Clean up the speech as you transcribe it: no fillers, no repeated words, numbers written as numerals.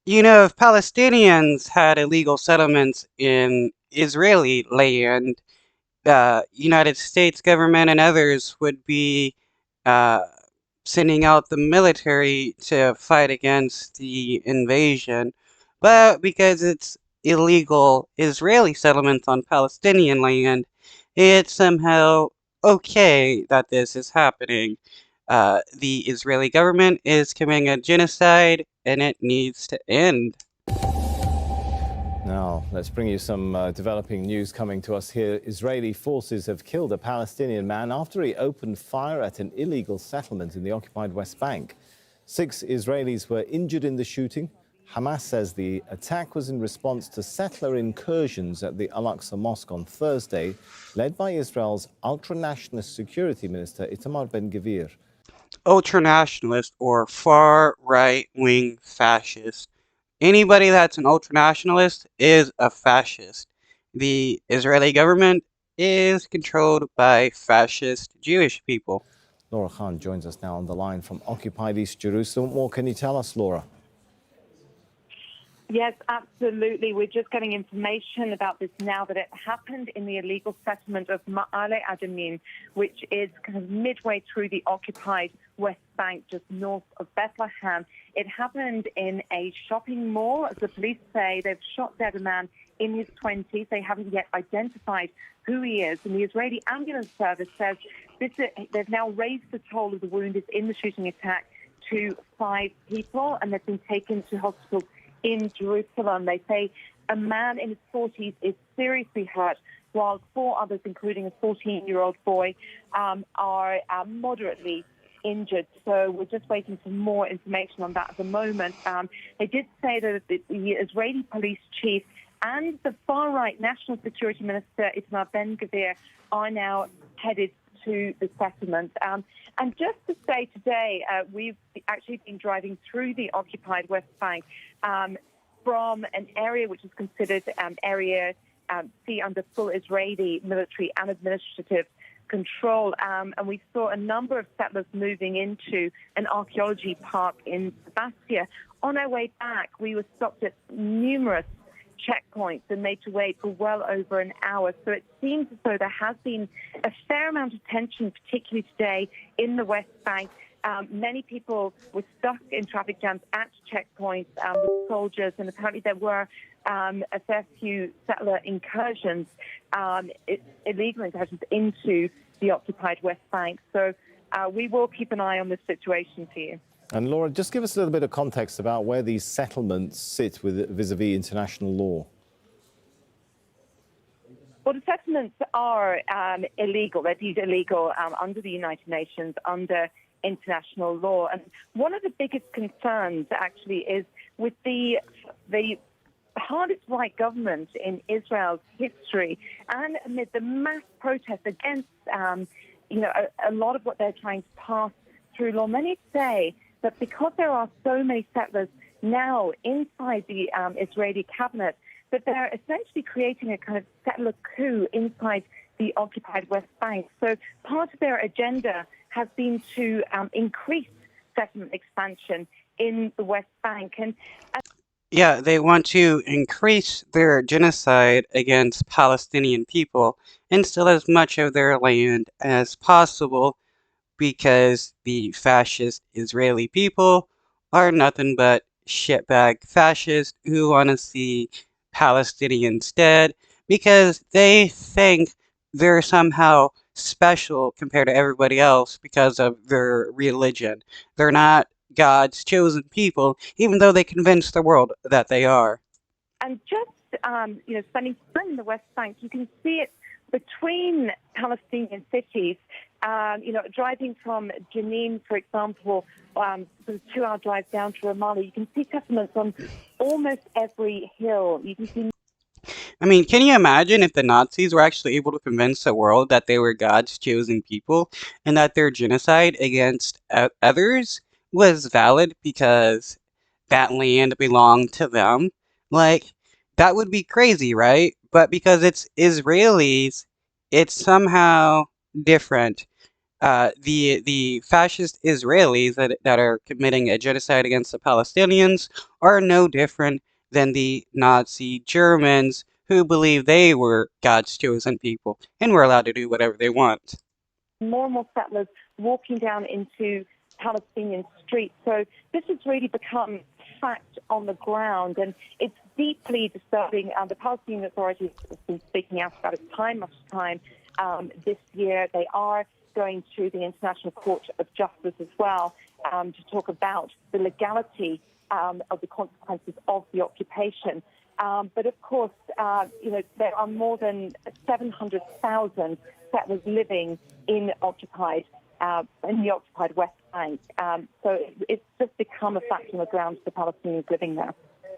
If Palestinians had illegal settlements in Israeli land, United States government and others would be uh, sending out the military to fight against the invasion. But because it's illegal Israeli settlements on Palestinian land, it's somehow okay that this is happening. The Israeli government is committing a genocide and it needs to end. Now, let's bring you some developing news coming to us here. Israeli forces have killed a Palestinian man after he opened fire at an illegal settlement in the occupied West Bank. 6 Israelis were injured in the shooting. Hamas says the attack was in response to settler incursions at the Al-Aqsa Mosque on Thursday, led by Israel's ultra-nationalist security minister Itamar Ben-Gvir. Ultranationalist or far right wing fascist. Anybody that's an ultranationalist is a fascist. The Israeli government is controlled by fascist Jewish people. Laura Khan joins us now on the line from occupied East Jerusalem. What more can you tell us, Laura? Yes, absolutely. We're just getting information about this now that it happened in the illegal settlement of Ma'ale Adumim, which is kind of midway through the occupied West Bank, just north of Bethlehem. It happened in a shopping mall. As the police say, they've shot dead a man in his 20s. They haven't yet identified who he is. And the Israeli ambulance service says they've now raised the toll of the wounded in the shooting attack to 5 people, and they've been taken to hospitals in Jerusalem. They say a man in his 40s is seriously hurt, while 4 others, including a 14-year-old boy, are moderately injured. So we're just waiting for more information on that at the moment. They did say that the Israeli police chief and the far-right National Security Minister, Itamar Ben-Gvir, are now headed to the settlement. And just to say today, we've actually been driving through the occupied West Bank from an area which is considered Area C under full Israeli military and administrative control. And we saw a number of settlers moving into an archaeology park in Sebastia. On our way back, we were stopped at numerous checkpoints and made to wait for well over an hour. So it seems as though there has been a fair amount of tension, particularly today in the West Bank. Many people were stuck in traffic jams at checkpoints with soldiers, and apparently there were a fair few settler incursions, illegal incursions into the occupied West Bank. So we will keep an eye on this situation for you. And Laura, just give us a little bit of context about where these settlements sit vis-a-vis international law. Well, the settlements are illegal. They're deemed illegal under the United Nations, under international law. And one of the biggest concerns, actually, is with the hardest right government in Israel's history, and amid the mass protests against, a lot of what they're trying to pass through law. Many say that because there are so many settlers now inside the Israeli cabinet, that they're essentially creating a kind of settler coup inside the occupied West Bank. So part of their agenda has been to increase settlement expansion in the West Bank. Yeah, they want to increase their genocide against Palestinian people and steal as much of their land as possible because the fascist Israeli people are nothing but shitbag fascists who want to see Palestinians dead because they think they're somehow special compared to everybody else because of their religion. They're not God's chosen people, even though they convince the world that they are. And just, spending time in the West Bank, you can see it between Palestinian cities. Driving from Jenin, for example, the 2-hour drive down to Ramallah, you can see settlements on almost every hill. You can see. I mean, can you imagine if the Nazis were actually able to convince the world that they were God's chosen people and that their genocide against others was valid because that land belonged to them? Like, that would be crazy, right? But because it's Israelis, it's somehow different. The fascist Israelis that are committing a genocide against the Palestinians are no different than the Nazi Germans who believe they were God's chosen people and were allowed to do whatever they want. More and more settlers walking down into Palestinian streets. So this has really become fact on the ground, and it's deeply disturbing. The Palestinian Authority has been speaking out about it time after time. This year, they are going to the International Court of Justice as well to talk about the legality of the consequences of the occupation. But of course, there are more than 700,000 settlers living in the occupied West Bank. So it's just become a fact on the ground for the Palestinians living there.